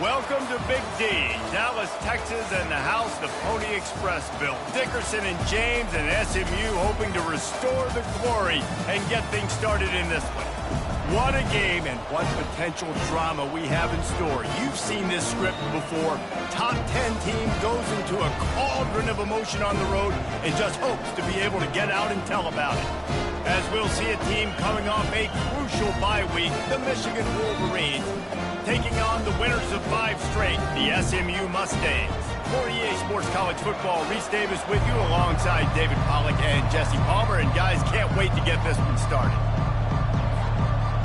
Welcome to Big D, Dallas, Texas, and the house the Pony Express built. Dickerson and James and SMU hoping to restore the glory and get things started in this one. What a game and what potential drama we have in store. You've seen this script before. Top 10 team goes into a cauldron of emotion on the road and just hopes to be able to get out and tell about it. As we'll see a team coming off a crucial bye week, the Michigan Wolverines, taking on the winners of 5 straight, the SMU Mustangs. For EA Sports College Football, Reese Davis with you alongside David Pollack and Jesse Palmer. And guys, can't wait to get this one started.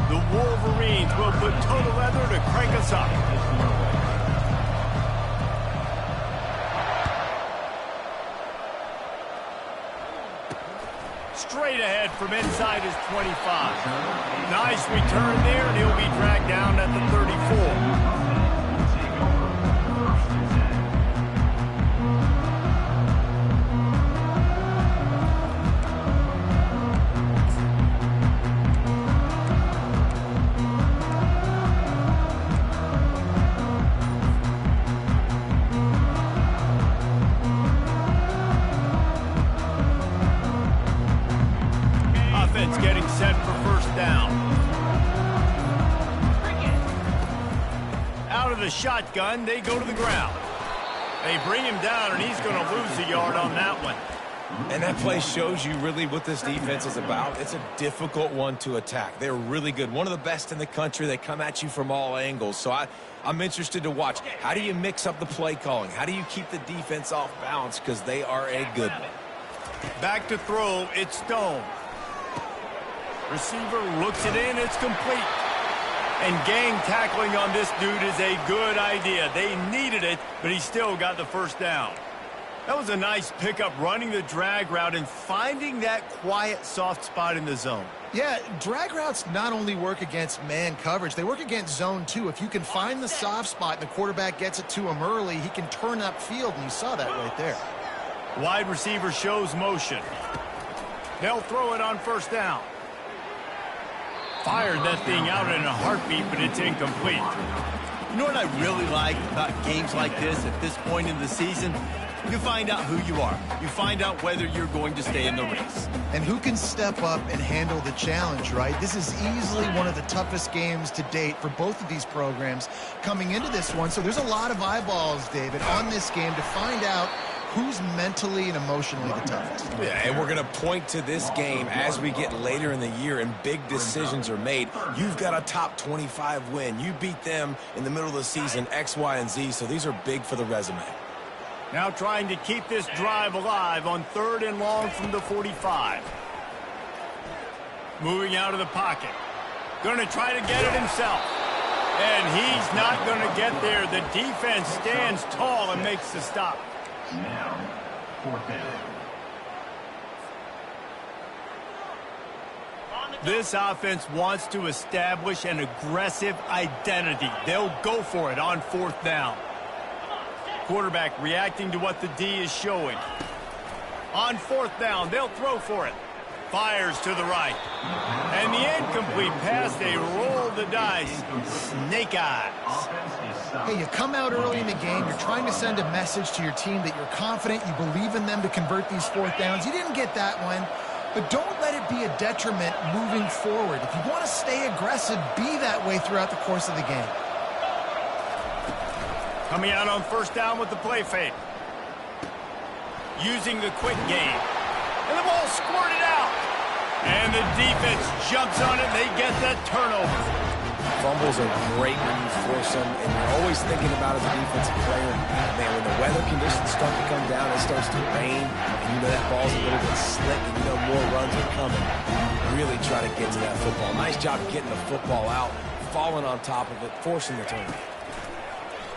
The Wolverines will put total leather to crank us up. Straight ahead from inside his 25. Nice return there, and he'll be dragged down at the 34. Getting set for first down. Out of the shotgun, they go to the ground. They bring him down, and he's going to lose a yard on that one. And that play shows you really what this defense is about. It's a difficult one to attack. They're really good. One of the best in the country. They come at you from all angles. So I'm interested to watch. How do you mix up the play calling? How do you keep the defense off balance? Because they are a good one. Back to throw, it's Stone. Receiver looks it in, it's complete. And gang tackling on this dude is a good idea. They needed it, but he still got the first down. That was a nice pickup, running the drag route and finding that quiet, soft spot in the zone. Yeah, drag routes not only work against man coverage, they work against zone too. If you can find the soft spot and the quarterback gets it to him early, he can turn upfield, and you saw that right there. Wide receiver shows motion. They'll throw it on first down. Fired that thing out in a heartbeat, but it's incomplete. You know what I really like about games like this at this point in the season? You find out who you are. You find out whether you're going to stay in the race. And who can step up and handle the challenge, right? This is easily one of the toughest games to date for both of these programs coming into this one. So there's a lot of eyeballs, David, on this game to find out who's mentally and emotionally the toughest. Yeah, and we're going to point to this game as we get later in the year and big decisions are made. You've got a top 25 win. You beat them in the middle of the season, X, Y, and Z, so these are big for the resume. Now trying to keep this drive alive on 3rd and long from the 45. Moving out of the pocket. Going to try to get it himself. And he's not going to get there. The defense stands tall and makes the stop. Now, 4th down. This offense wants to establish an aggressive identity. They'll go for it on 4th down. Quarterback reacting to what the D is showing. On 4th down, they'll throw for it. Fires to the right. And the incomplete pass, they roll the dice. Snake eyes. Hey, you come out early in the game, you're trying to send a message to your team that you're confident, you believe in them to convert these 4th downs. You didn't get that one, but don't let it be a detriment moving forward. If you want to stay aggressive, be that way throughout the course of the game. Coming out on 1st down with the play fake. Using the quick game. And the ball squirted out. And the defense jumps on it. They get that turnover. Fumbles are great when you force them, and you're always thinking about as a defensive player, man, when the weather conditions start to come down, it starts to rain, and you know that ball's a little bit slick, and you know more runs are coming. Really try to get to that football. Nice job getting the football out, falling on top of it, forcing the turnover.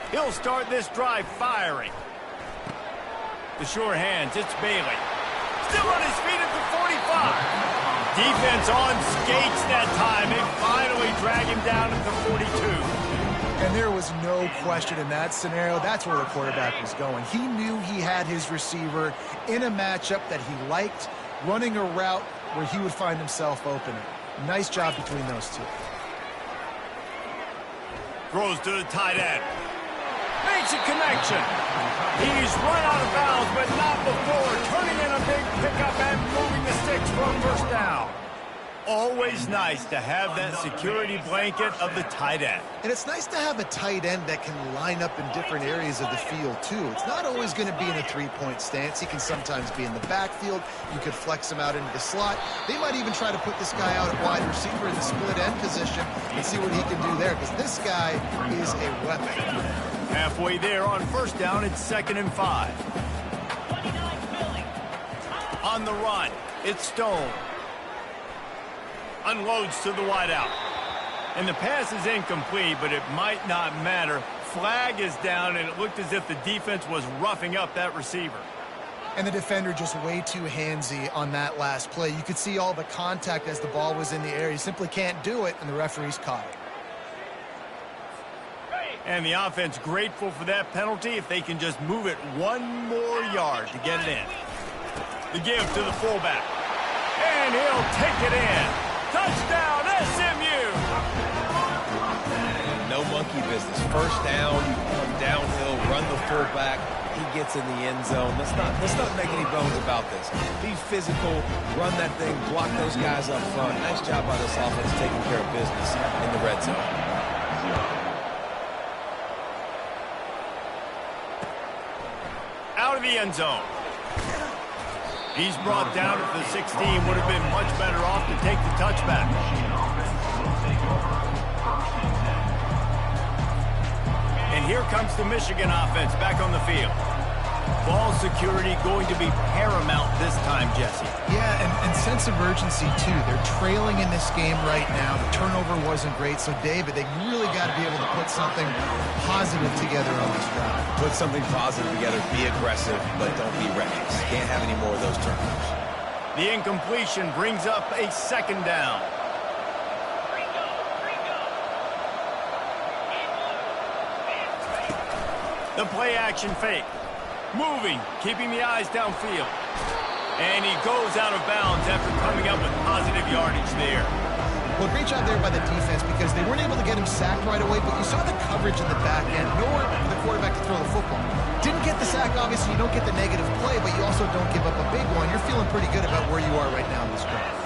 He'll start this drive firing. The sure hands, it's Bailey. Still on his feet at the 45. Defense on skates that time. They finally drag him down at the 42. And there was no question in that scenario. That's where the quarterback was going. He knew he had his receiver in a matchup that he liked, running a route where he would find himself open. Nice job between those two. Throws to the tight end. Makes a connection. He's run out of bounds, but not before turning in a big pickup and moving the sticks for a first down. Always nice to have that security blanket of the tight end. And it's nice to have a tight end that can line up in different areas of the field, too. It's not always going to be in a three-point stance. He can sometimes be in the backfield. You could flex him out into the slot. They might even try to put this guy out at wide receiver in the split end position and see what he can do there, because this guy is a weapon. Halfway there on first down, it's 2nd and 5. On the run, it's Stone. Unloads to the wideout. And the pass is incomplete, but it might not matter. Flag is down, and it looked as if the defense was roughing up that receiver. And the defender just way too handsy on that last play. You could see all the contact as the ball was in the air. He simply can't do it, and the referee's caught it. And the offense grateful for that penalty if they can just move it one more yard to get it in. The give to the fullback. And he'll take it in. Touchdown, SMU! No monkey business. First down, come downhill, run the fullback. He gets in the end zone. Let's not make any bones about this. Be physical, run that thing, block those guys up front. Nice job by this offense taking care of business in the red zone. Out of the end zone. He's brought down at the 16. Would have been much better off to take the touchback. And here comes the Michigan offense back on the field. Ball security going to be paramount this time, Jesse. Yeah, and sense of urgency, too. They're trailing in this game right now. The turnover wasn't great, so, David, they really got to be able to put something positive together on this drive. Put something positive together, be aggressive, but don't be reckless. Can't have any more of those turnovers. The incompletion brings up a 2nd down. The play action fake. Moving, keeping the eyes downfield. And he goes out of bounds after coming up with positive yardage there. Well, great job there by the defense because they weren't able to get him sacked right away, but you saw the coverage in the back end. Nowhere for the quarterback to throw the football. Didn't get the sack, obviously. You don't get the negative play, but you also don't give up a big one. You're feeling pretty good about where you are right now in this drive.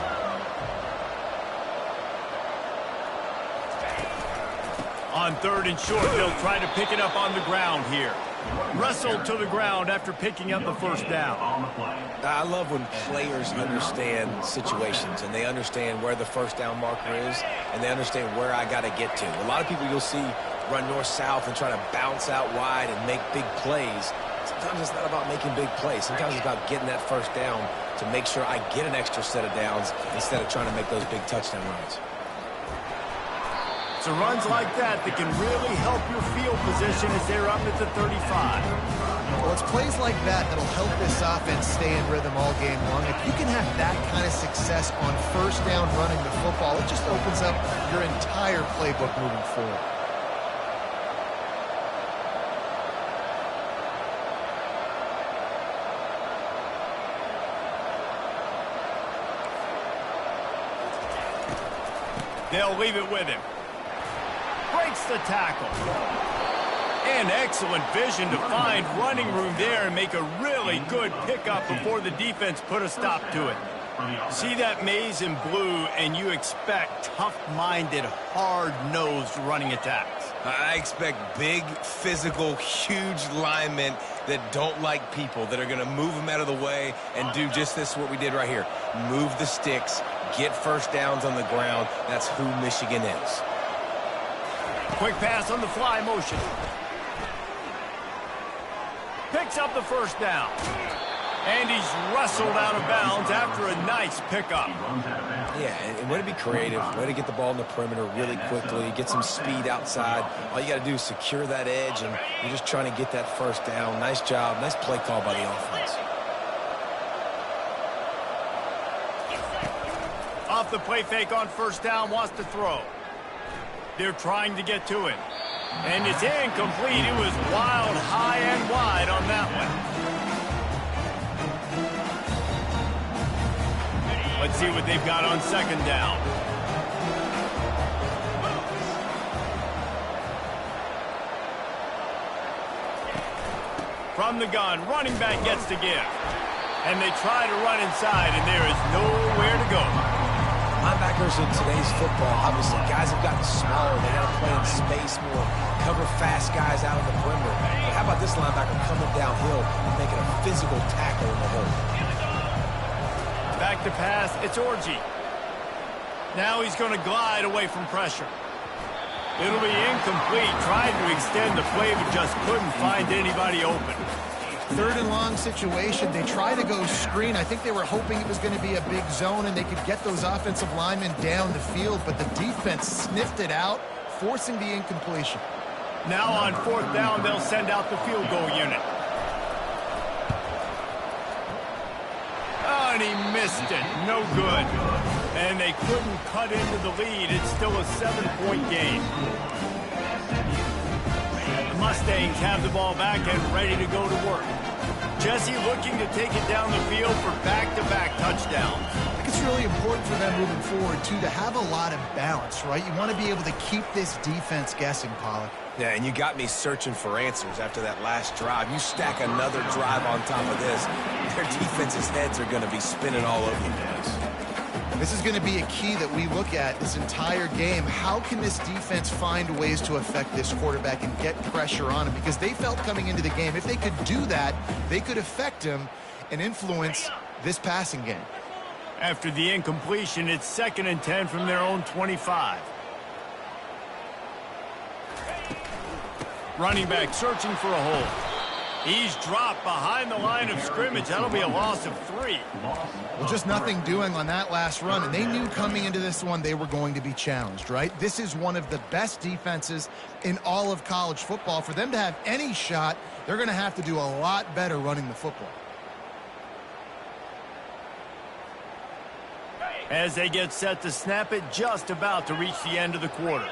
On 3rd and short, they'll try to pick it up on the ground here. Wrestled to the ground after picking up the first down. I love when players understand situations and they understand where the first down marker is and they understand where I got to get to. A lot of people you'll see run north-south and try to bounce out wide and make big plays. Sometimes it's not about making big plays. Sometimes it's about getting that first down to make sure I get an extra set of downs instead of trying to make those big touchdown runs. So runs like that can really help your field position as they're up at the 35. Well, it's plays like that that'll help this offense stay in rhythm all game long. If you can have that kind of success on first down running the football, it just opens up your entire playbook moving forward. They'll leave it with him. Breaks the tackle. And excellent vision to find running room there and make a really good pickup before the defense put a stop to it. See that maze in blue, and you expect tough-minded, hard-nosed running attacks. I expect big, physical, huge linemen that don't like people, that are going to move them out of the way and do just this, what we did right here. Move the sticks, get first downs on the ground. That's who Michigan is. Quick pass on the fly motion. Picks up the first down. And he's wrestled out of bounds after a nice pickup. Yeah, and way to be creative, way to get the ball in the perimeter really quickly, get some speed outside. All you got to do is secure that edge, and you're just trying to get that first down. Nice job, nice play call by the offense. Off the play fake on first down, wants to throw. They're trying to get to it. And it's incomplete. It was wild, high and wide on that one. Let's see what they've got on second down. From the gun, running back gets to give. And they try to run inside, and there is nowhere to go. Linebackers in today's football, obviously, guys have gotten smaller. They got to play in space more, cover fast guys out of the perimeter. But how about this linebacker coming downhill and making a physical tackle in the hole? Back to pass, it's Orji. Now he's going to glide away from pressure. It'll be incomplete. Tried to extend the play, but just couldn't find anybody open. Third and long situation. They try to go screen. I think they were hoping it was going to be a big zone and they could get those offensive linemen down the field, but the defense sniffed it out, forcing the incompletion. Now on fourth down, they'll send out the field goal unit. Oh, and he missed it. No good. And they couldn't cut into the lead. It's still a 7-point game. The Mustangs have the ball back and ready to go to work. Jesse looking to take it down the field for back-to-back touchdowns. I think it's really important for them moving forward, too, to have a lot of balance, right? You want to be able to keep this defense guessing, Pollock. Yeah, and you got me searching for answers after that last drive. You stack another drive on top of this, their defense's heads are going to be spinning all over the place. This is going to be a key that we look at this entire game. How can this defense find ways to affect this quarterback and get pressure on him? Because they felt coming into the game, if they could do that, they could affect him and influence this passing game. After the incompletion, it's 2nd and 10 from their own 25. Running back searching for a hole. He's dropped behind the line of scrimmage. That'll be a loss of 3. Well, just nothing doing on that last run, and they knew coming into this one they were going to be challenged, right? This is one of the best defenses in all of college football. For them to have any shot, they're going to have to do a lot better running the football. As they get set to snap it, just about to reach the end of the quarter.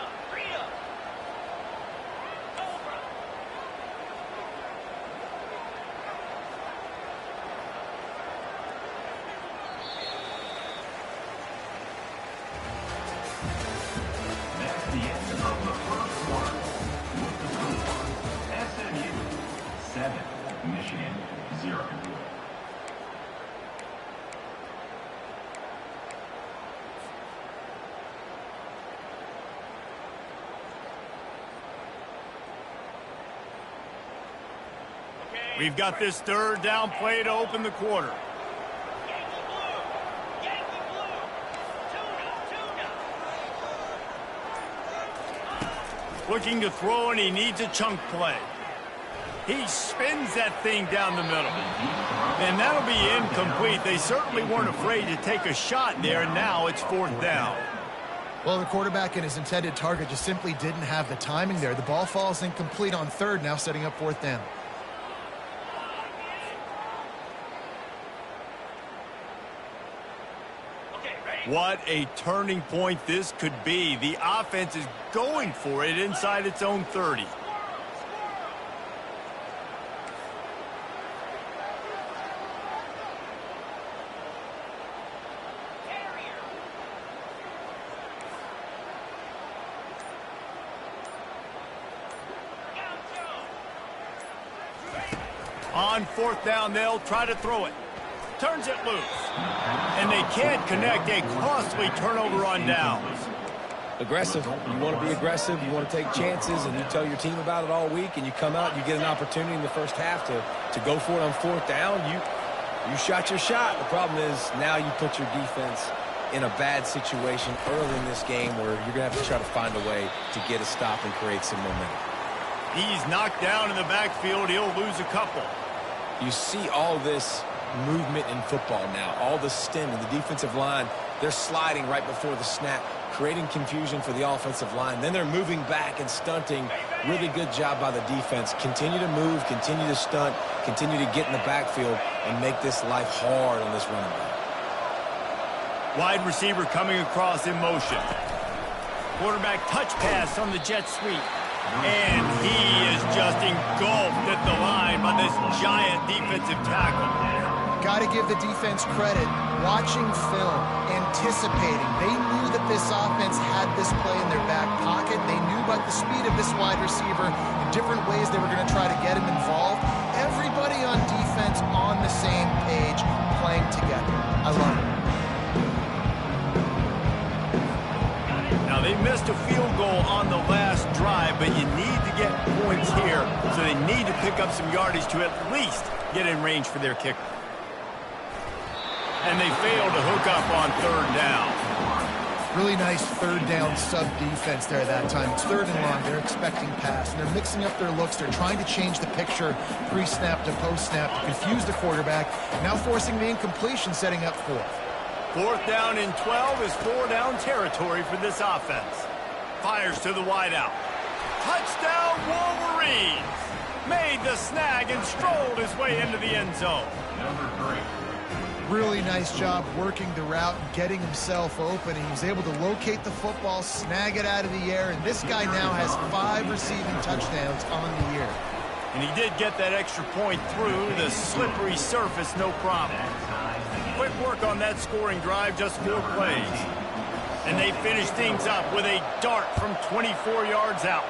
We've got this third down play to open the quarter. Looking to throw, and he needs a chunk play. He spins that thing down the middle. And that'll be incomplete. They certainly weren't afraid to take a shot there, and now it's 4th down. Well, the quarterback and his intended target just simply didn't have the timing there. The ball falls incomplete on 3rd, now setting up 4th down. What a turning point this could be. The offense is going for it inside its own 30. On 4th down, they'll try to throw it. Turns it loose. And they can't connect. A costly turnover on downs. Aggressive. You want to be aggressive. You want to take chances, and you tell your team about it all week, and you come out and you get an opportunity in the first half to go for it on 4th down. You shot your shot. The problem is now you put your defense in a bad situation early in this game where you're going to have to try to find a way to get a stop and create some momentum. He's knocked down in the backfield. He'll lose a couple. You see all this movement in football now, all the stemming, the defensive line, they're sliding right before the snap, creating confusion for the offensive line. Then they're moving back and stunting. Really good job by the defense. Continue to move, continue to stunt, continue to get in the backfield and make this life hard on this running back. Wide receiver coming across in motion. Quarterback touch pass on the jet sweep. And he is just engulfed at the line by this giant defensive tackle. Got to give the defense credit. Watching film, anticipating. They knew that this offense had this play in their back pocket. They knew about the speed of this wide receiver in different ways they were going to try to get him involved. Everybody the same page, playing together. I love it. Now, they missed a field goal on the last drive, but you need to get points here, so they need to pick up some yardage to at least get in range for their kicker. And they fail to hook up on third down. Really nice third down sub-defense there that time. It's third and long. They're expecting pass, and they're mixing up their looks. They're trying to change the picture pre-snap to post-snap to confuse the quarterback, now forcing the incompletion, setting up fourth. Fourth down and 12 is four-down territory for this offense. Fires to the wideout. Touchdown, Wolverines! Made the snag and strolled his way into the end zone. Number 3. Really nice job working the route and getting himself open. He was able to locate the football, snag it out of the air, and this guy now has 5 receiving touchdowns on the year. And he did get that extra point through the slippery surface, no problem. Quick work on that scoring drive, just 4 plays. And they finish things up with a dart from 24 yards out.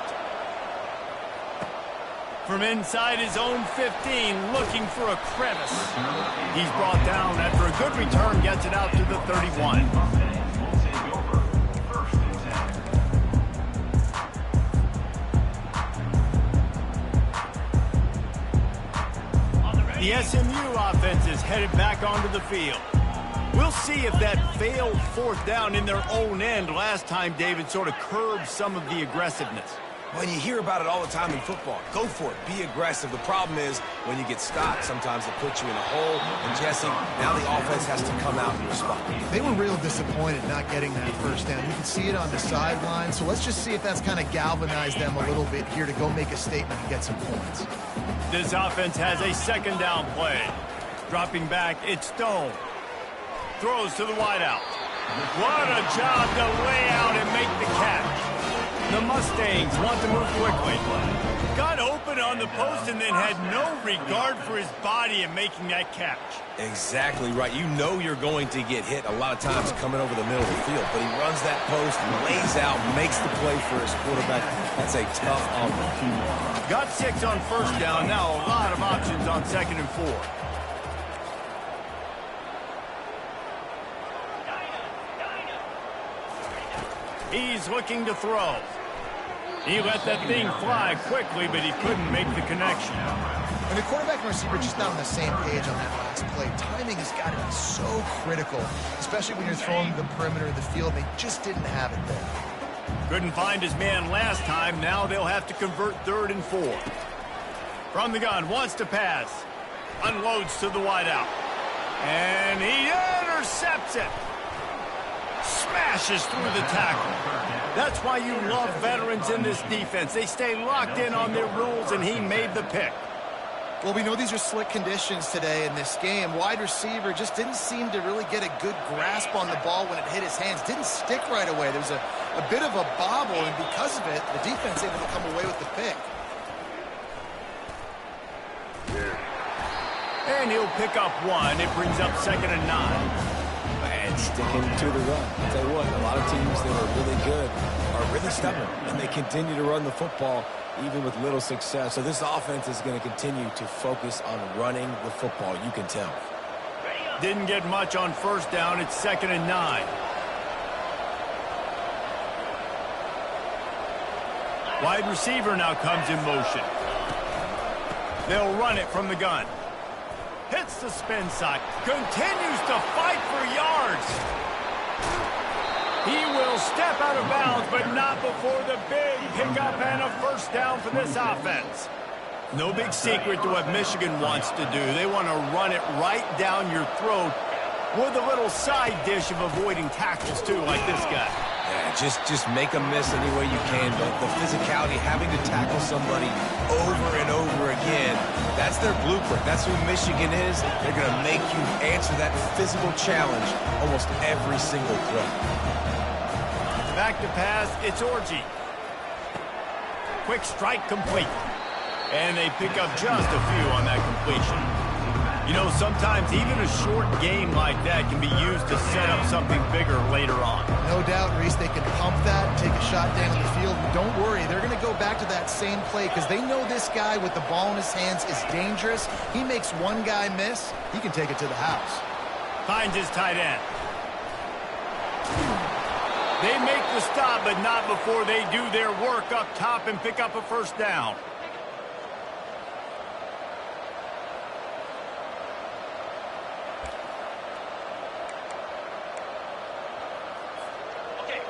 From inside his own 15, looking for a crevice. He's brought down after a good return, gets it out to the 31. The SMU offense is headed back onto the field. We'll see if that failed fourth down in their own end last time, David, sort of curbed some of the aggressiveness. Well, you hear about it all the time in football. Go for it. Be aggressive. The problem is when you get stopped, sometimes it puts you in a hole. And, Jesse, now the offense has to come out and respond. They were real disappointed not getting that first down. You can see it on the sideline. So let's just see if that's kind of galvanized them a little bit here to go make a statement and get some points. This offense has a second down play. Dropping back, it's Stone. Throws to the wideout. What a job to lay out and make the catch. The Mustangs want to move quickly. Got open on the post and then had no regard for his body in making that catch. Exactly right. You know you're going to get hit a lot of times coming over the middle of the field, but he runs that post, lays out, makes the play for his quarterback. That's a tough offense. Got 6 on first down. Now a lot of options on second and 4. He's looking to throw. He let that thing fly quickly, but he couldn't make the connection. When the quarterback and receiver just not on the same page on that last play, timing has got to be so critical, especially when you're throwing the perimeter of the field. They just didn't have it there. Couldn't find his man last time. Now they'll have to convert third and 4. From the gun, wants to pass. Unloads to the wideout. And he intercepts it. Smashes through the tackle. That's why you love veterans in this defense. They stay locked in on their rules, and he made the pick. Well, we know these are slick conditions today in this game. Wide receiver just didn't seem to really get a good grasp on the ball when it hit his hands. Didn't stick right away. There was a bit of a bobble, and because of it, the defense able to come away with the pick. And he'll pick up 1. It brings up second and 9. And sticking to the run. I'll tell you what, a lot of teams that are really good are really stubborn, and they continue to run the football even with little success. So this offense is going to continue to focus on running the football. You can tell. Didn't get much on first down. It's second and 9. Wide receiver now comes in motion. They'll run it from the gun. Hits the spin side. Continues to fight for yards. He will step out of bounds, but not before the big pickup and a first down for this offense. No big secret to what Michigan wants to do. They want to run it right down your throat with a little side dish of avoiding tackles, too, like this guy. Yeah, just make them miss any way you can, but the physicality, having to tackle somebody over and over again, that's their blueprint. That's who Michigan is. They're going to make you answer that physical challenge almost every single throw. Back to pass, it's Orji. Quick strike complete. And they pick up just a few on that completion. You know, sometimes even a short game like that can be used to set up something bigger later on. No doubt, Reese, they can pump that and take a shot down the field. And don't worry, they're going to go back to that same play because they know this guy with the ball in his hands is dangerous. He makes one guy miss, he can take it to the house. Finds his tight end. They make the stop, but not before they do their work up top and pick up a first down.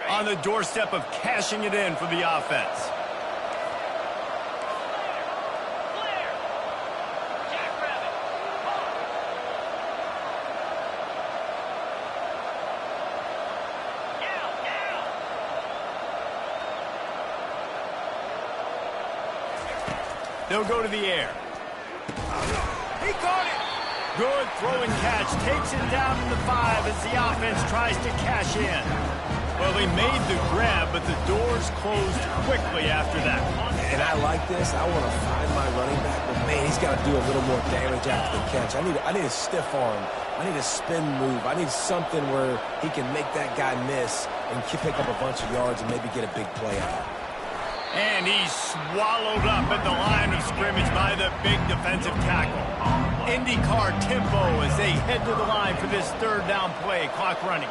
On the doorstep of cashing it in for the offense. They'll go to the air. He caught it. Good throw and catch. Takes it down to the 5 as the offense tries to cash in. Well, he made the grab, but the doors closed quickly after that. And I like this. I want to find my running back, but man, he's got to do a little more damage after the catch. I need a stiff arm. I need a spin move. I need something where he can make that guy miss and pick up a bunch of yards and maybe get a big play out. And he's swallowed up at the line of scrimmage by the big defensive tackle. IndyCar tempo as they head to the line for this third down play. Clock running.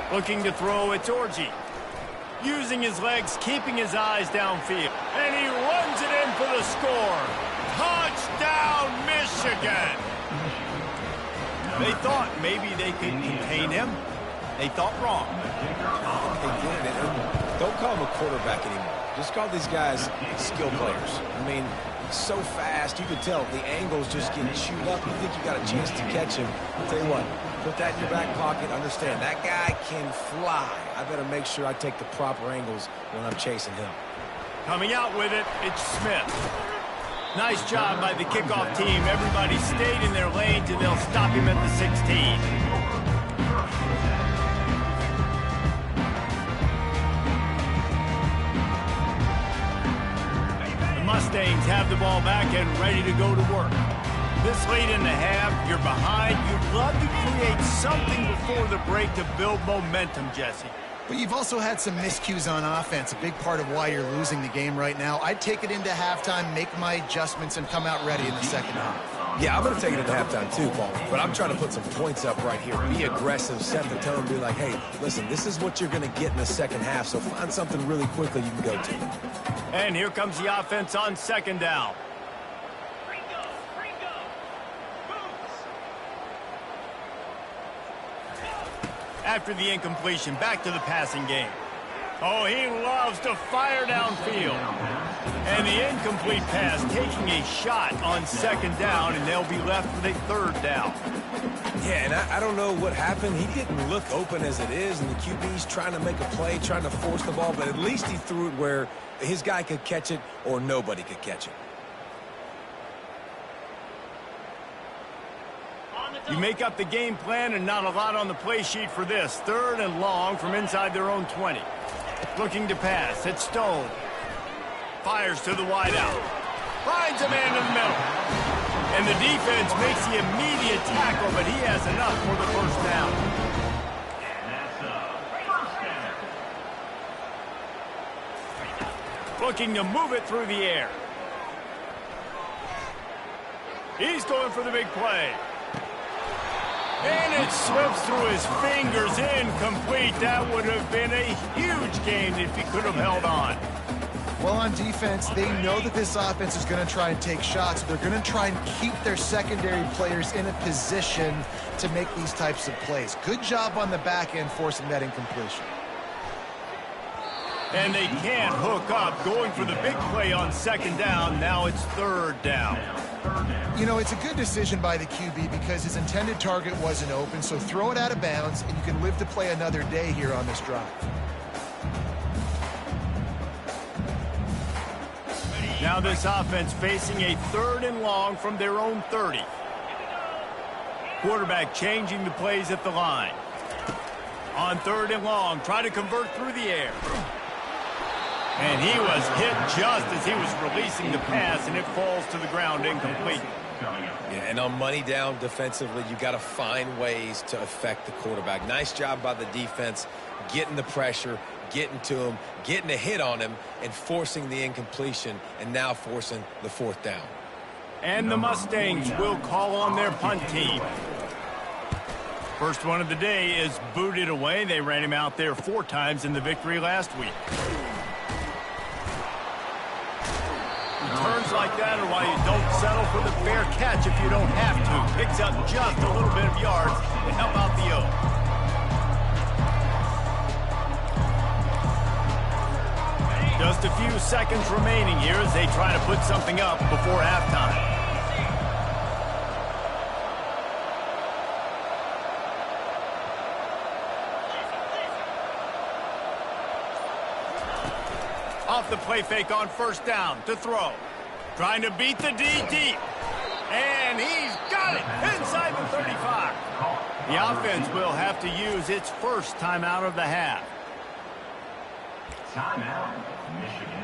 Looking to throw, it's Orji. Using his legs, keeping his eyes downfield. And he runs it in for the score. Touchdown, Michigan! They thought maybe they could contain him. They thought wrong. Again, don't call him a quarterback anymore. Just call these guys skill players. I mean, so fast, you can tell the angle's just getting chewed up. You think you got a chance to catch him. I'll tell you what, put that in your back pocket. Understand, that guy can fly. I better make sure I take the proper angles when I'm chasing him. Coming out with it, it's Smith. Nice job by the kickoff team. Everybody stayed in their lanes, and they'll stop him at the 16. Mustangs have the ball back and ready to go to work. This late in the half, you're behind. You'd love to create something before the break to build momentum, Jesse. But you've also had some miscues on offense, a big part of why you're losing the game right now. I'd take it into halftime, make my adjustments, and come out ready in the second half. Yeah, I'm going to take it into halftime too, Paul. But I'm trying to put some points up right here. Be aggressive, set the tone, be like, hey, listen, this is what you're going to get in the second half, so find something really quickly you can go to. And here comes the offense on second down. After the incompletion, back to the passing game. Oh, he loves to fire downfield. And the incomplete pass taking a shot on second down, and they'll be left with a third down. Yeah, and I don't know what happened. He didn't look open as it is, and the QB's trying to make a play, trying to force the ball, but at least he threw it where his guy could catch it or nobody could catch it. You make up the game plan and not a lot on the play sheet for this. Third and long from inside their own 20. Looking to pass. It's Stone. Fires to the wideout. Finds a man in the middle. And the defense makes the immediate tackle, but he has enough for the first down. Looking to move it through the air. He's going for the big play. And it slips through his fingers, incomplete. That would have been a huge gain if he could have held on. Well, on defense, they know that this offense is going to try and take shots. They're going to try and keep their secondary players in a position to make these types of plays. Good job on the back end forcing that incompletion. And they can't hook up, going for the big play on second down. Now it's third down. You know, it's a good decision by the QB because his intended target wasn't open, so throw it out of bounds, and you can live to play another day here on this drive. Now this offense facing a 3rd and long from their own 30. Quarterback changing the plays at the line. On 3rd and long, try to convert through the air. And he was hit just as he was releasing the pass, and it falls to the ground incomplete. Yeah, and on money down defensively, you got to find ways to affect the quarterback. Nice job by the defense, getting the pressure, getting to him, getting a hit on him, and forcing the incompletion, and now forcing the 4th down. And the Mustangs will call on their punt team. First one of the day is booted away. They ran him out there 4 times in the victory last week. Turns like that are why you don't settle for the fair catch if you don't have to. Picks up just a little bit of yards to help out the O. Just a few seconds remaining here as they try to put something up before halftime. Off the play fake on 1st down to throw. Trying to beat the D deep. And he's got it inside the 35. The offense will have to use its 1st timeout of the half. Timeout, Michigan.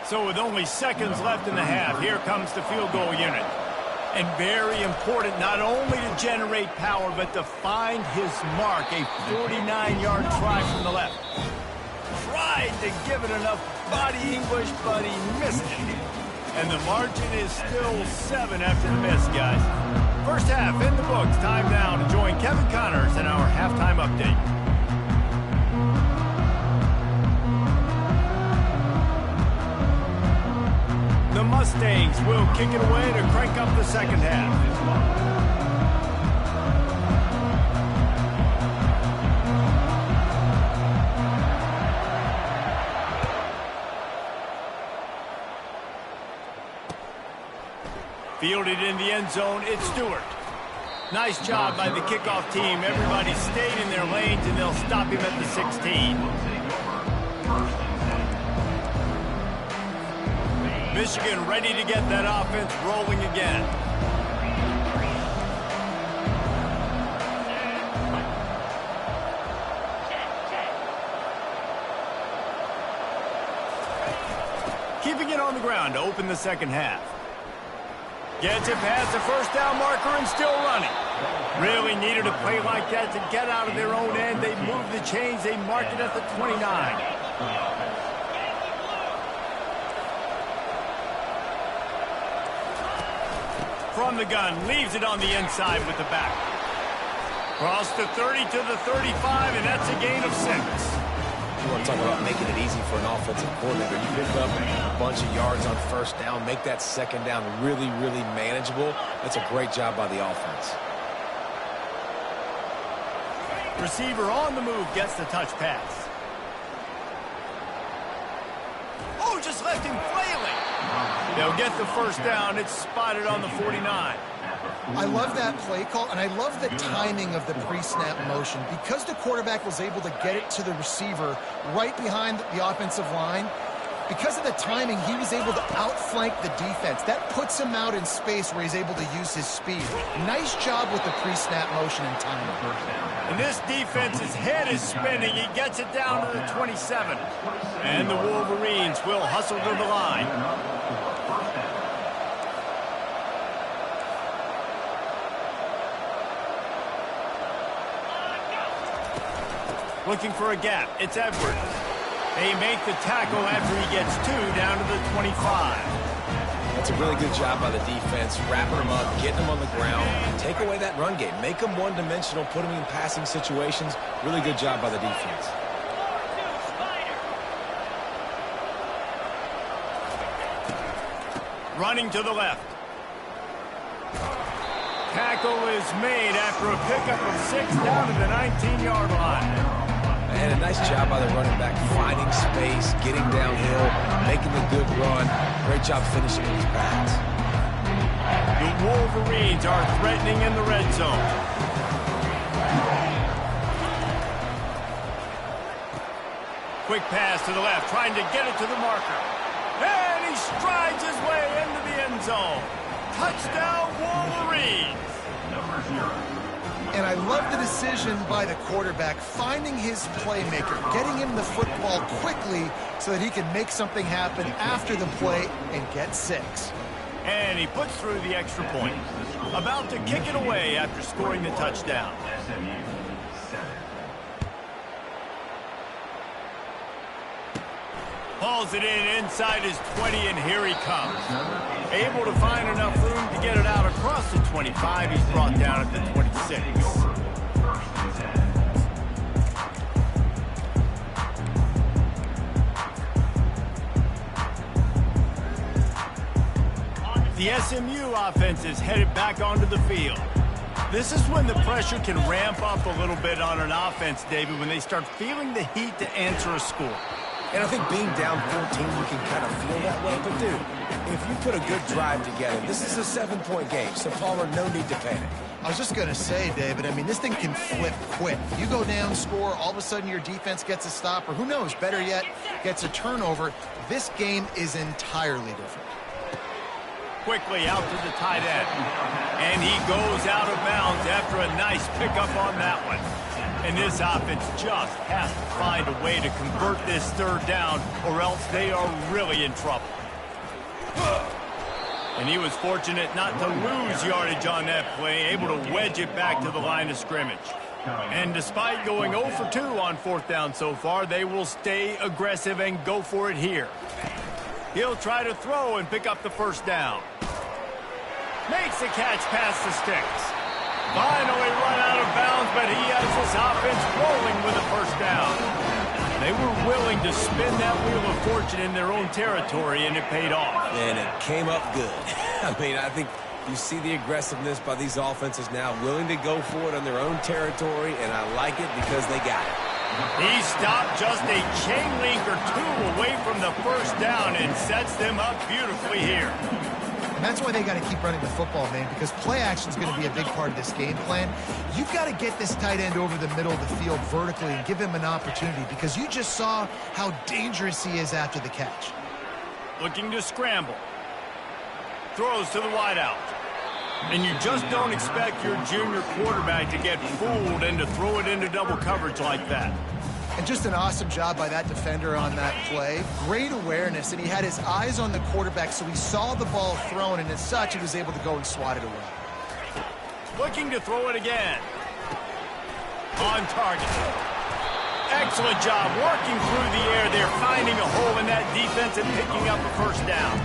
So with only seconds left in the half, here comes the field goal unit. And very important not only to generate power, but to find his mark, a 49-yard try from the left. Tried to give it enough body English, but he missed it. And the margin is still 7 after the miss, guys. First half in the books. Time now to join Kevin Connors in our halftime update. The Mustangs will kick it away to crank up the second half. Fielded in the end zone, it's Stewart. Nice job by the kickoff team. Everybody stayed in their lanes, and they'll stop him at the 16. Michigan ready to get that offense rolling again. Keeping it on the ground to open the second half. Gets it past the 1st down marker and still running. Really needed a play like that to get out of their own end. They moved the chains. They marked it at the 29. From the gun, leaves it on the inside with the back. Cross the 30 to the 35, and that's a gain of 6. You want to talk about making it easy for an offensive coordinator. You pick up a bunch of yards on 1st down, make that 2nd down really, really manageable. That's a great job by the offense. Receiver on the move gets the touch pass. Oh, just left him flailing. They'll get the 1st down. It's spotted on the 49. I love that play call, and I love the timing of the pre-snap motion. Because the quarterback was able to get it to the receiver right behind the offensive line, because of the timing, he was able to outflank the defense. That puts him out in space where he's able to use his speed. Nice job with the pre-snap motion and timing. And this defense's head is spinning. He gets it down to the 27. And the Wolverines will hustle to the line. Looking for a gap. It's Edwards. They make the tackle after he gets 2 down to the 25. That's a really good job by the defense, wrapping them up, getting them on the ground, take away that run game, make them one-dimensional, put them in passing situations. Really good job by the defense. Running to the left. Tackle is made after a pickup of 6 down to the 19-yard line. And a nice job by the running back, finding space, getting downhill, making a good run. Great job finishing his pass. The Wolverines are threatening in the red zone. Quick pass to the left, trying to get it to the marker. And he strides his way into the end zone. Touchdown, Wolverines. Number 0. And I love the decision by the quarterback, finding his playmaker, getting him the football quickly so that he can make something happen after the play and get 6. And he puts through the extra point. About to kick it away after scoring the touchdown. SMU 7. Hauls it in inside his 20, and here he comes. Able to find enough room to get it out across the 25. He's brought down at the 26. The SMU offense is headed back onto the field. This is when the pressure can ramp up a little bit on an offense, David, when they start feeling the heat to answer a score. And I think being down 14, you can kind of feel that way. But, dude, if you put a good drive together, this is a 7-point game. So, Palmer, no need to panic. I was just going to say, David, I mean, this thing can flip quick. You go down, score, all of a sudden your defense gets a stop, or who knows, better yet, gets a turnover. This game is entirely different. Quickly out to the tight end. And he goes out of bounds after a nice pickup on that one. And this offense just has to find a way to convert this third down, or else they are really in trouble. And he was fortunate not to lose yardage on that play, able to wedge it back to the line of scrimmage. And despite going 0 for 2 on 4th down so far, they will stay aggressive and go for it here. He'll try to throw and pick up the first down. Makes the catch past the sticks. Finally run out of bounds, but he has this offense rolling with a first down. They were willing to spin that wheel of fortune in their own territory, and it paid off. And it came up good. I mean, I think you see the aggressiveness by these offenses now, willing to go for it on their own territory, and I like it because they got it. He stopped just a chain link or 2 away from the first down and sets them up beautifully here. And that's why they got to keep running the football, man, because play action is going to be a big part of this game plan. You've got to get this tight end over the middle of the field vertically and give him an opportunity, because you just saw how dangerous he is after the catch. Looking to scramble. Throws to the wideout. And you just don't expect your junior quarterback to get fooled and to throw it into double coverage like that. And just an awesome job by that defender on that play. Great awareness, and he had his eyes on the quarterback, so he saw the ball thrown, and as such, he was able to go and swat it away. Looking to throw it again. On target. Excellent job working through the air there, finding a hole in that defense and picking up a first down.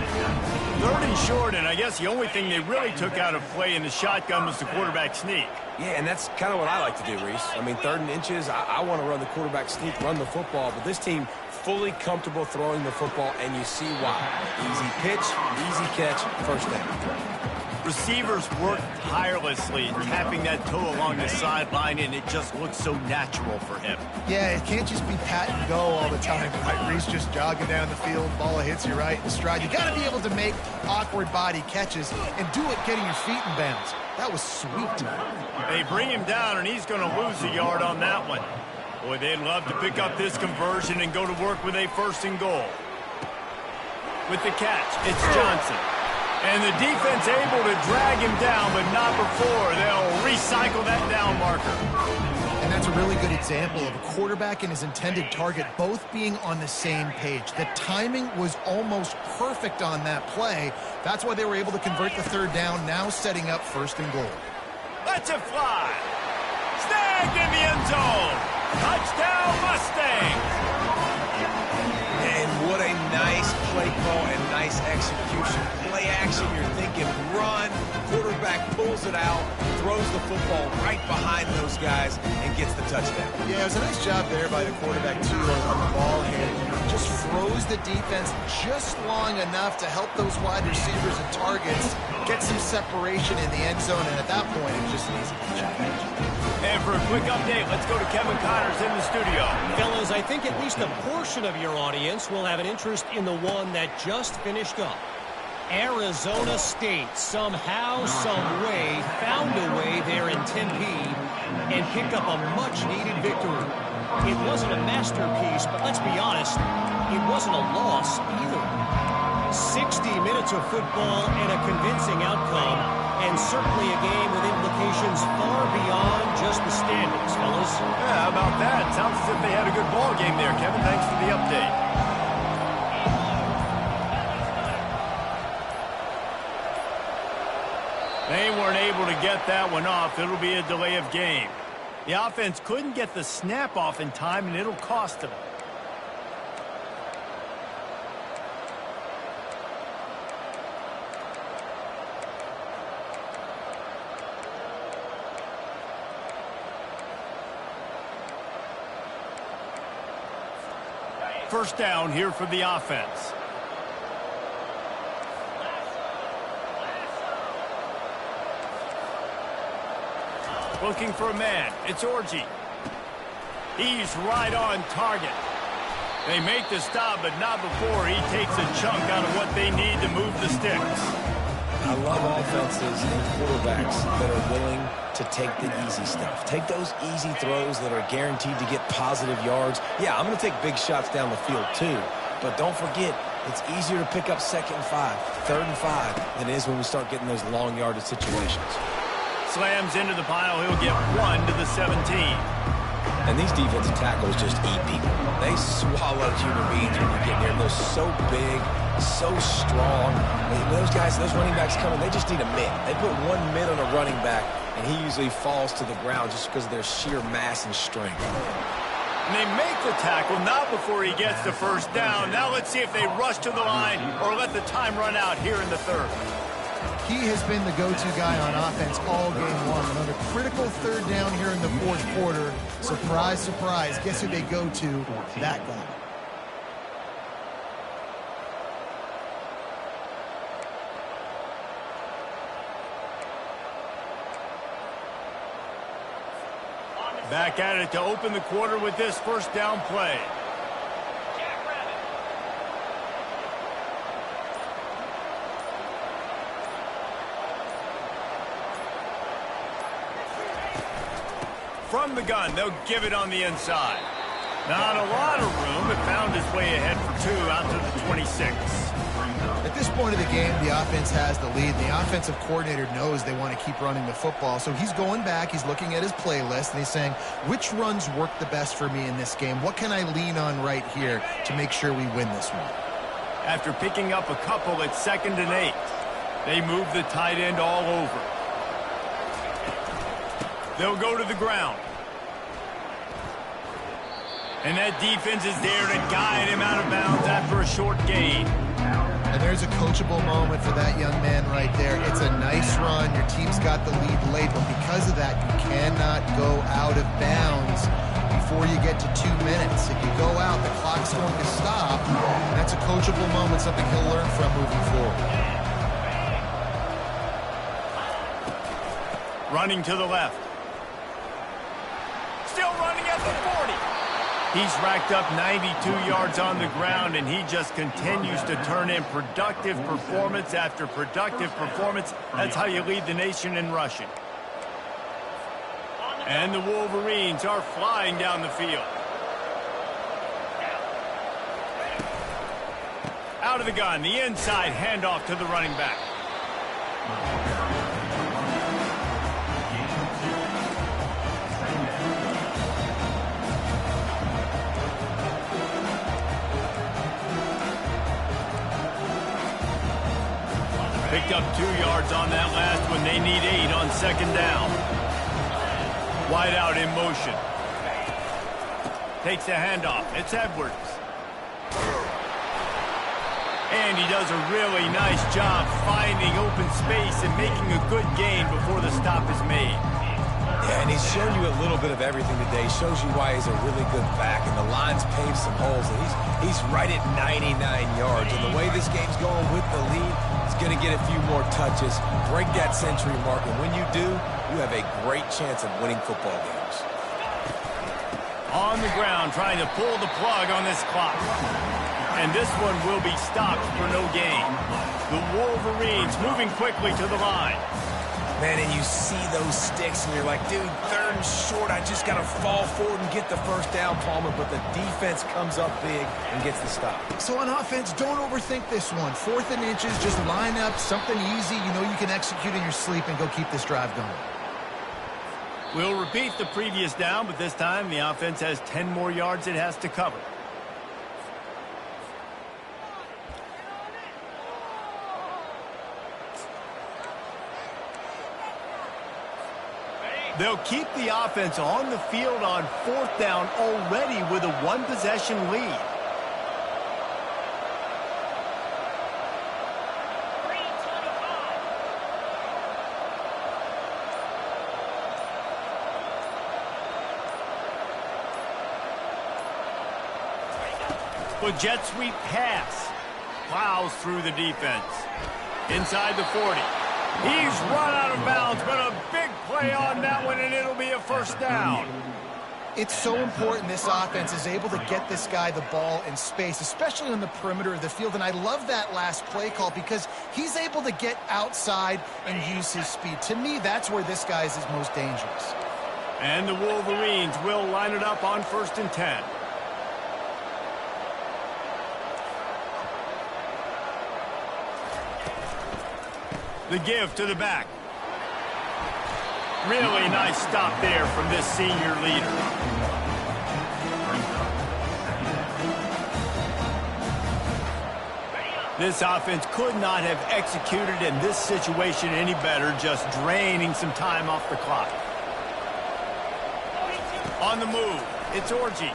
3rd and short, and I guess the only thing they really took out of play in the shotgun was the quarterback sneak. Yeah, and that's kind of what I like to do, Reese. I mean, 3rd and inches, I want to run the quarterback sneak, run the football, but this team fully comfortable throwing the football, and you see why. Easy pitch, easy catch, first down. Receivers work tirelessly, tapping that toe along the sideline, and it just looks so natural for him. Yeah, it can't just be pat and go all the time. Right? Reese just jogging down the field, ball hits you right in stride. You got to be able to make awkward body catches and do it getting your feet in bounds. That was sweet. They bring him down, and he's going to lose a yard on that one. Boy, they'd love to pick up this conversion and go to work with a 1st and goal. With the catch, it's Johnson. And the defense able to drag him down, but not before they'll recycle that down marker. And that's a really good example of a quarterback and his intended target both being on the same page. The timing was almost perfect on that play. That's why they were able to convert the 3rd down, now setting up 1st and goal. Let's it fly. Snagged in the end zone. Touchdown, Mustangs. And what a nice play call and nice execution. Play action, you're thinking run, quarterback pulls it out, throws the football right behind those guys, and gets the touchdown. Yeah, it was a nice job there by the quarterback, too, on the ball hand. Just froze the defense just long enough to help those wide receivers and targets get some separation in the end zone, and at that point, it was just an easy catch. And for a quick update, let's go to Kevin Connors in the studio. Fellas, I think at least a portion of your audience will have an interest in the one that just finished up. Arizona State somehow, some way, found a way there in Tempe and picked up a much-needed victory. It wasn't a masterpiece, but let's be honest, it wasn't a loss either. 60 minutes of football and a convincing outcome, and certainly a game with implications far beyond just the standings, fellas. Yeah, how about that? Sounds as if they had a good ball game there, Kevin. Thanks for the update. They weren't able to get that one off. It'll be a delay of game. The offense couldn't get the snap off in time, and it'll cost them. First down here for the offense. Looking for a man. It's Orji. He's right on target. They make the stop, but not before he takes a chunk out of what they need to move the sticks. I love offenses and quarterbacks that are willing to take the easy stuff. Take those easy throws that are guaranteed to get positive yards. Yeah, I'm going to take big shots down the field too, but don't forget, it's easier to pick up 2nd and 5, 3rd and 5 than it is when we start getting those long yardage situations. Slams into the pile. He'll get 1 to the 17. And these defensive tackles just eat people. They swallow human beings when you get there. They're so big, so strong. Those guys, those running backs coming, they just need a mid. They put 1 mid on a running back, and he usually falls to the ground just because of their sheer mass and strength. And they make the tackle, not before he gets the first down. Now let's see if they rush to the line or let the time run out here in the 3rd. He has been the go-to guy on offense all game long. Another critical 3rd down here in the 4th quarter. Surprise, surprise. Guess who they go to? That guy. Back at it to open the quarter with this first down play. From the gun, they'll give it on the inside. Not a lot of room, but found his way ahead for 2 out to the 26. At this point of the game, the offense has the lead. The offensive coordinator knows they want to keep running the football. So he's going back, he's looking at his playlist, and he's saying, which runs work the best for me in this game? What can I lean on right here to make sure we win this one? After picking up a couple at 2nd and 8, they move the tight end all over. They'll go to the ground. And that defense is there to guide him out of bounds after a short gain. And there's a coachable moment for that young man right there. It's a nice run. Your team's got the lead late, but because of that, you cannot go out of bounds before you get to 2 minutes. If you go out, the clock's going to stop. And that's a coachable moment, something he'll learn from moving forward. Running to the left. Still running at the 40. He's racked up 92 yards on the ground, and he just continues to turn in productive performance after productive performance. That's how you lead the nation in rushing. And the Wolverines are flying down the field. Out of the gun, the inside handoff to the running back. Picked up 2 yards on that last one. They need 8 on 2nd down. Wide out in motion. Takes a handoff. It's Edwards. And he does a really nice job finding open space and making a good gain before the stop is made. Yeah, and he's shown you a little bit of everything today. Shows you why he's a really good back, and the line's paved some holes. And he's right at 99 yards. And the way this game's going with the lead, he's going to get a few more touches, break that century mark, and when you do, you have a great chance of winning football games. On the ground, trying to pull the plug on this clock. And this one will be stopped for no gain. The Wolverines moving quickly to the line. Man, and you see those sticks, and you're like, dude, 3rd and short, I just got to fall forward and get the first down, Palmer, but the defense comes up big and gets the stop. So on offense, don't overthink this one. 4th and inches, just line up something easy you know you can execute in your sleep and go keep this drive going. We'll repeat the previous down, but this time the offense has 10 more yards it has to cover. They'll keep the offense on the field on 4th down already with a 1-possession lead. With jet sweep pass. Plows through the defense. Inside the 40. He's run out of bounds, but a big play on that one, and it'll be a first down. It's so important this offense is able to get this guy the ball in space, especially on the perimeter of the field. And I love that last play call because he's able to get outside and use his speed. To me, that's where this guy is his most dangerous. And the Wolverines will line it up on 1st and 10. The give to the back. Really nice stop there from this senior leader. This offense could not have executed in this situation any better, just draining some time off the clock. On the move, it's Orji.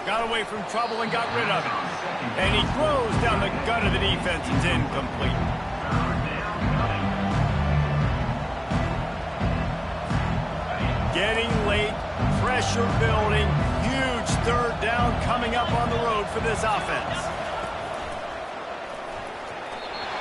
Got away from trouble and got rid of it. And he throws down the gut of the defense. It's incomplete. Getting late, pressure building, huge 3rd down coming up on the road for this offense.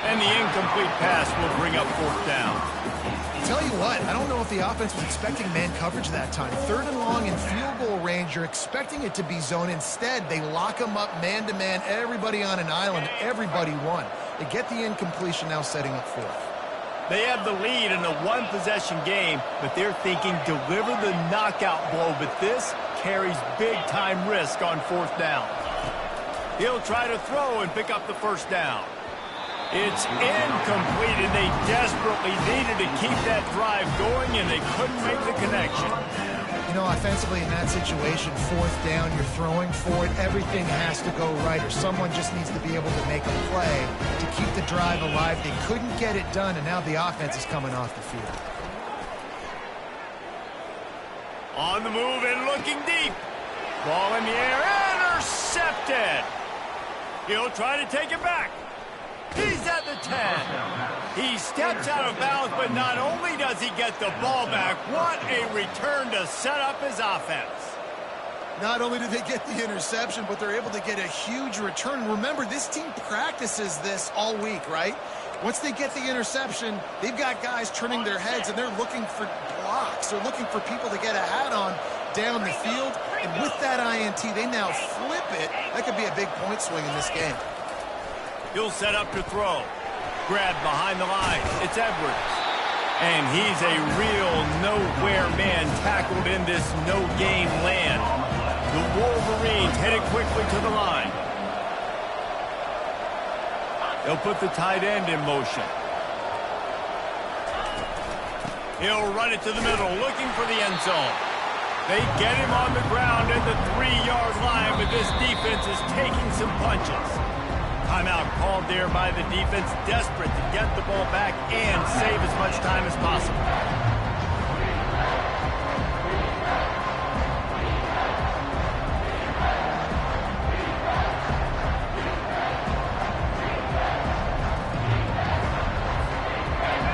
And the incomplete pass will bring up 4th down. Tell you what, I don't know if the offense was expecting man coverage that time. 3rd and long in field goal range, you're expecting it to be zone. Instead, they lock them up man-to-man, everybody on an island, everybody won. They get the incompletion now setting up 4th. They have the lead in a 1-possession game, but they're thinking deliver the knockout blow, but this carries big-time risk on 4th down. He'll try to throw and pick up the first down. It's incomplete, and they desperately needed to keep that drive going, and they couldn't make the connection. You know, offensively in that situation, 4th down, you're throwing for it, everything has to go right, or someone just needs to be able to make a play to keep the drive alive. They couldn't get it done, and now the offense is coming off the field. On the move and looking deep. Ball in the air, intercepted. He'll try to take it back. He's at the 10. He steps out of bounds, but not only does he get the ball back, what a return to set up his offense. Not only do they get the interception, but they're able to get a huge return. Remember, this team practices this all week, right? Once they get the interception, they've got guys turning their heads, and they're looking for blocks. They're looking for people to get a hat on down the field. And with that INT, they now flip it. That could be a big point swing in this game. He'll set up to throw. Grabbed behind the line. It's Edwards. And he's a real nowhere man tackled in this no-game land. The Wolverines headed quickly to the line. They'll put the tight end in motion. He'll run it to the middle, looking for the end zone. They get him on the ground at the 3-yard line, but this defense is taking some punches. Timeout called there by the defense, desperate to get the ball back and save as much time as possible.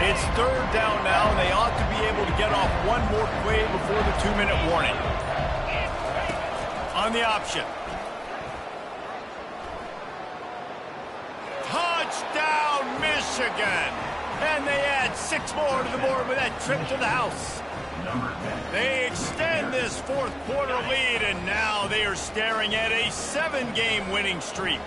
It's 3rd down now, and they ought to be able to get off one more play before the 2-minute warning. On the option. Touchdown, Michigan! And they add 6 more to the board with that trip to the house. They extend this 4th quarter lead, and now they are staring at a 7-game winning streak.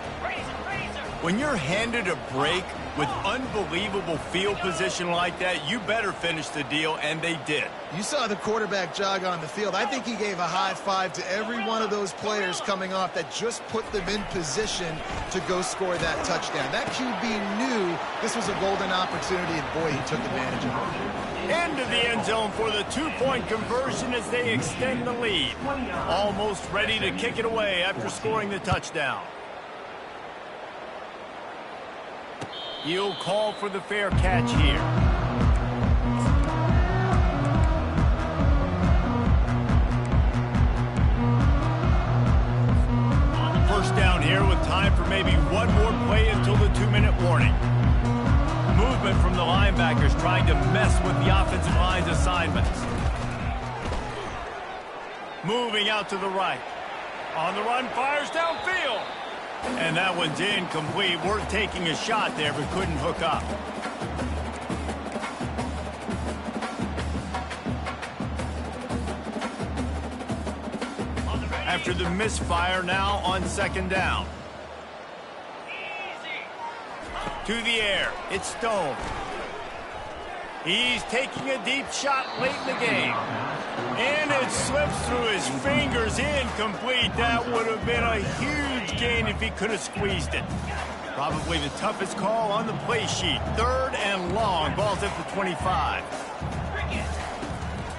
When you're handed a break, With unbelievable field position like that, you better finish the deal, and they did. You saw the quarterback jog on the field. I think he gave a high five to every one of those players coming off that just put them in position to go score that touchdown. That QB knew this was a golden opportunity, and boy, he took advantage of it. Into the end zone for the two-point conversion as they extend the lead. Almost ready to kick it away after scoring the touchdown. He'll call for the fair catch here. First down here with time for maybe one more play until the 2-minute warning. Movement from the linebackers trying to mess with the offensive line's assignments. Moving out to the right. On the run, fires downfield. And that one's incomplete. Worth taking a shot there, but couldn't hook up. After the misfire, now on second down. To the air, it's Stone. He's taking a deep shot late in the game. And it slips through his fingers, incomplete. That would have been a huge gain if he could have squeezed it. Probably the toughest call on the play sheet. 3rd and long, ball's at the 25.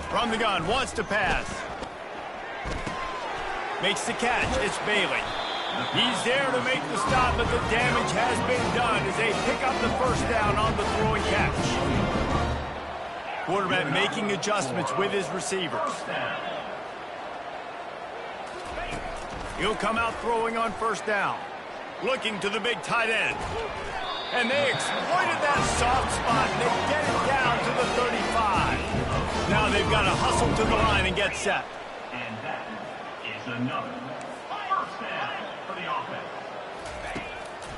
From the gun, wants to pass. Makes the catch, it's Bailey. He's there to make the stop, but the damage has been done as they pick up the first down on the throwing catch. Quarterback making adjustments with his receivers. He'll come out throwing on first down. Looking to the big tight end. And they exploited that soft spot, and they get it down to the 35. Now they've got to hustle to the line and get set. And that is another first down for the offense.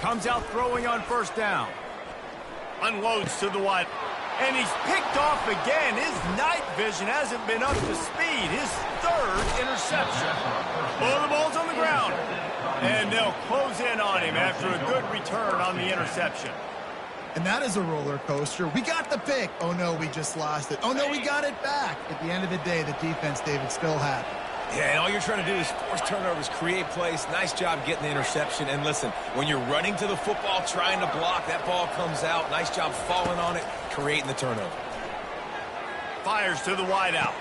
Comes out throwing on first down. Unloads to the wide. And he's picked off again. His night vision hasn't been up to speed. His 3rd interception. Oh, the ball's on the ground. And they'll close in on him after a good return on the interception. And that is a roller coaster. We got the pick. Oh, no, we just lost it. Oh, no, we got it back. At the end of the day, the defense, David, still had it. Yeah, and all you're trying to do is force turnovers, create plays. Nice job getting the interception. And listen, when you're running to the football, trying to block, that ball comes out. Nice job falling on it, creating the turnover. Fires to the wideout.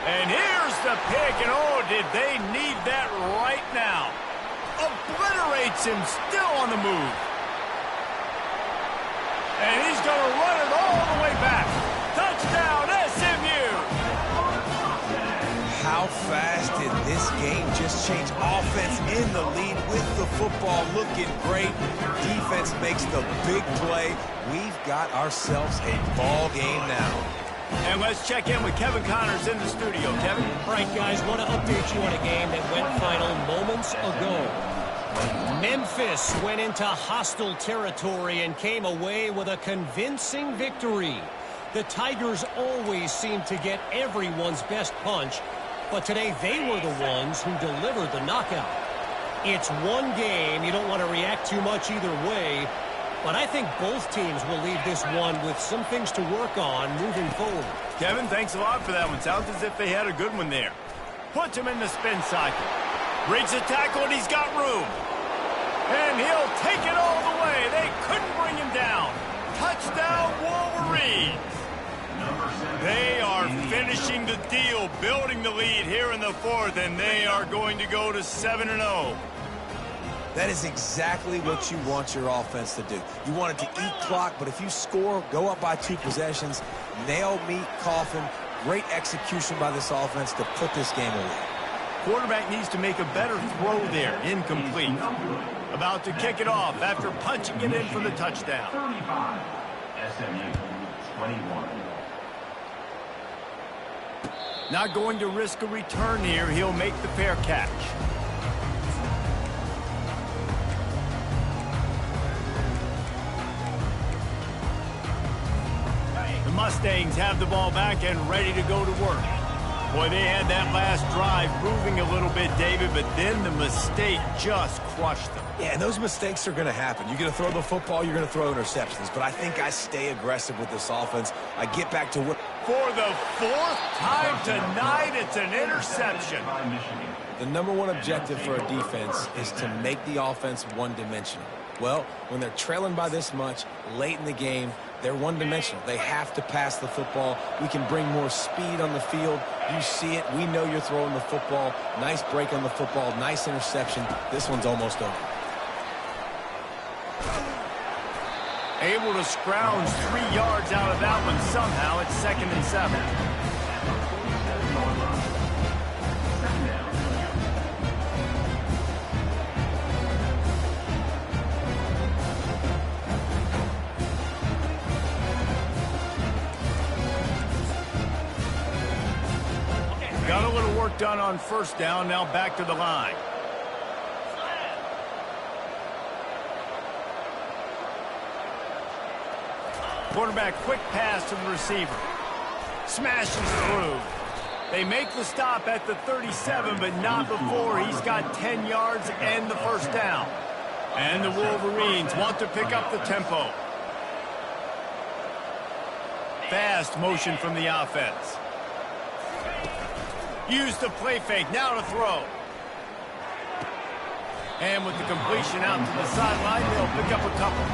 And here's the pick, and oh, did they need that right now. Obliterates him, still on the move. And he's going to run it all the way back. Touchdown, SMU! How fast did this game just change? Offense in the lead with the football, looking great. Defense makes the big play. We've got ourselves a ball game now. And let's check in with Kevin Connors in the studio. Kevin? All right, guys, want to update you on a game that went final moments ago. Memphis went into hostile territory and came away with a convincing victory. The Tigers always seem to get everyone's best punch, but today they were the ones who delivered the knockout. It's one game. You don't want to react too much either way, but I think both teams will leave this one with some things to work on moving forward. Kevin, thanks a lot for that one. Sounds as if they had a good one there. Puts him in the spin cycle. Breaks a tackle, and he's got room. And he'll take it all the way. They couldn't bring him down. Touchdown, Wolverines. They are finishing the deal, building the lead here in the 4th, and they are going to go to 7-0. That is exactly what you want your offense to do. You want it to eat clock, but if you score, go up by 2 possessions, nail meat coffin, great execution by this offense to put this game away. Quarterback needs to make a better throw there. Incomplete. About to kick it off after punching it in for the touchdown. 35, SMU, 21. Not going to risk a return here. He'll make the fair catch. The Mustangs have the ball back and ready to go to work. Boy, they had that last drive moving a little bit, David, but then the mistake just crushed them. Yeah, and those mistakes are going to happen. You're going to throw the football, you're going to throw interceptions. But I think I stay aggressive with this offense. I get back to what... For the fourth time tonight, it's an interception. The number one objective for a defense is to make the offense one-dimensional. Well, when they're trailing by this much late in the game, they're one-dimensional. They have to pass the football. We can bring more speed on the field. You see it. We know you're throwing the football. Nice break on the football. Nice interception. This one's almost over. Able to scrounge 3 yards out of that one somehow. It's 2nd and 7. Got a little work done on first down. Now back to the line. Quarterback quick pass to the receiver. Smashes through. They make the stop at the 37, but not before he's got 10 yards and the first down. And the Wolverines want to pick up the tempo. Fast motion from the offense. Use the play fake. Now to throw. And with the completion out to the sideline, they'll pick up a couple.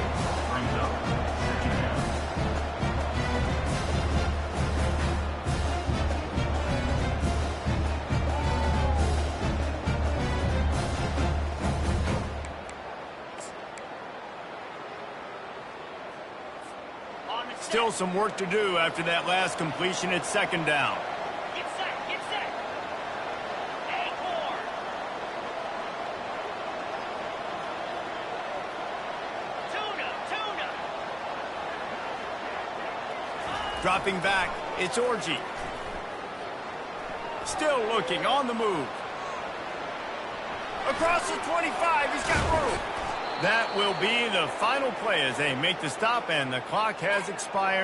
Still some work to do after that last completion. It's 2nd down. Get set, get set. A4. Tuna. Dropping back, it's Orji. Still looking, on the move. Across the 25, he's got room. That will be the final play as they make the stop, and the clock has expired.